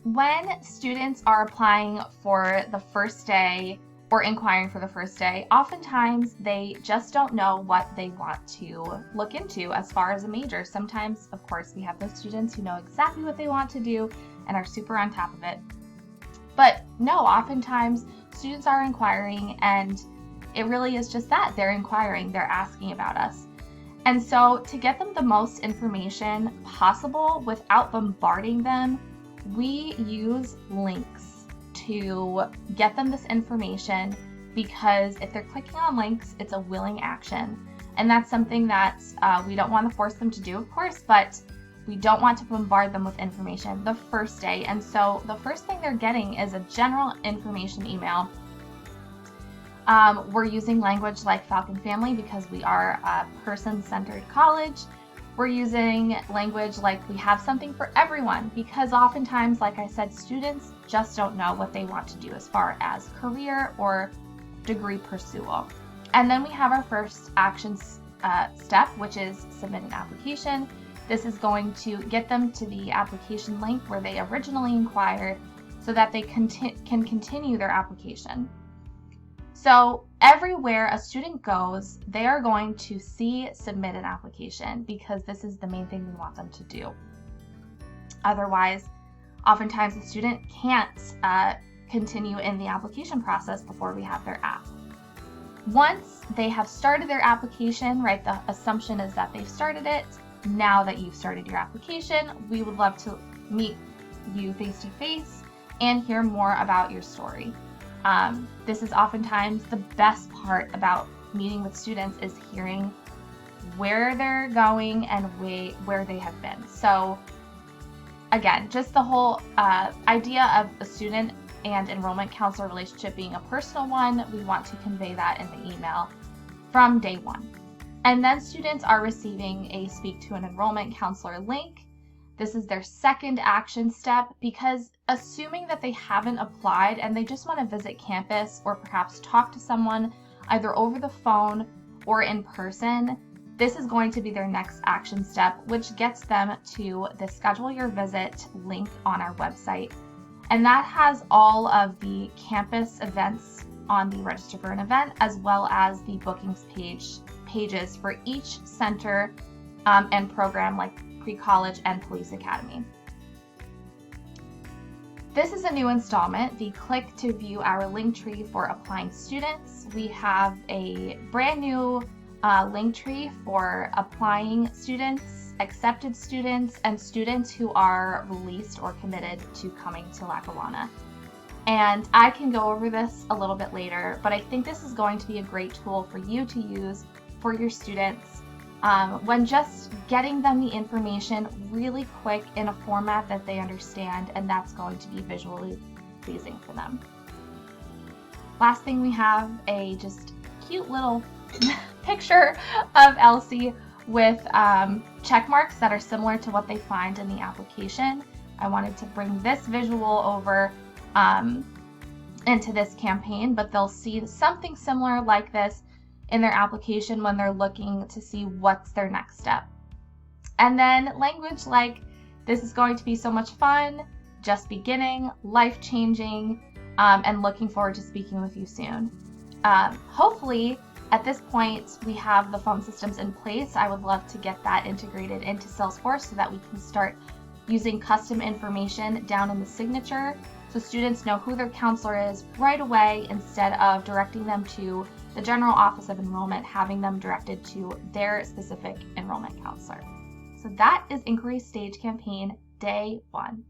When students are applying for the first day or inquiring for the first day, oftentimes they just don't know what they want to look into as far as a major. Sometimes, of course, we have those students who know exactly what they want to do and are super on top of it. But no, oftentimes students are inquiring, and it really is just that. They're inquiring, they're asking about us. And so to get them the most information possible without bombarding them, we use links to get them this information, because if they're clicking on links, it's a willing action. And that's something that we don't want to force them to do, of course, but we don't want to bombard them with information the first day. And so the first thing they're getting is a general information email. We're using language like Falcon Family because we are a person-centered college. We're using language like we have something for everyone, because oftentimes, like I said, students just don't know what they want to do as far as career or degree pursuit. And then we have our first action step, which is submit an application. This is going to get them to the application link where they originally inquired so that they can continue their application. So everywhere a student goes, they are going to see submit an application, because this is the main thing we want them to do. Otherwise, oftentimes the student can't continue in the application process before we have their app. Once they have started their application, right, the assumption is that they've started it. Now that you've started your application, we would love to meet you face to face and hear more about your story. This is oftentimes the best part about meeting with students, is hearing where they're going and where they have been. So again, just the whole idea of a student and enrollment counselor relationship being a personal one, we want to convey that in the email from day one. And then students are receiving a Speak to an Enrollment Counselor link. This is their second action step, because assuming that they haven't applied and they just want to visit campus or perhaps talk to someone either over the phone or in person, this is going to be their next action step, which gets them to the Schedule Your Visit link on our website. And that has all of the campus events on the Register for an Event, as well as the bookings pages for each center and program like Pre-College and Police Academy. This is a new installment, the Click to View Our Linktree for Applying Students. We have a brand new Linktree for applying students, accepted students, and students who are released or committed to coming to Lackawanna. And I can go over this a little bit later, but I think this is going to be a great tool for you to use for your students when just getting them the information really quick in a format that they understand, and that's going to be visually pleasing for them. Last thing, we have a just cute little picture of Elsie with check marks that are similar to what they find in the application. I wanted to bring this visual over into this campaign, but they'll see something similar like this in their application when they're looking to see what's their next step. And then language like, this is going to be so much fun, just beginning, life-changing, and looking forward to speaking with you soon. Hopefully, at this point, we have the phone systems in place. I would love to get that integrated into Salesforce so that we can start using custom information down in the signature, so students know who their counselor is right away, instead of directing them to the General Office of Enrollment, having them directed to their specific enrollment counselor. So that is Inquiry Stage Campaign Day 1.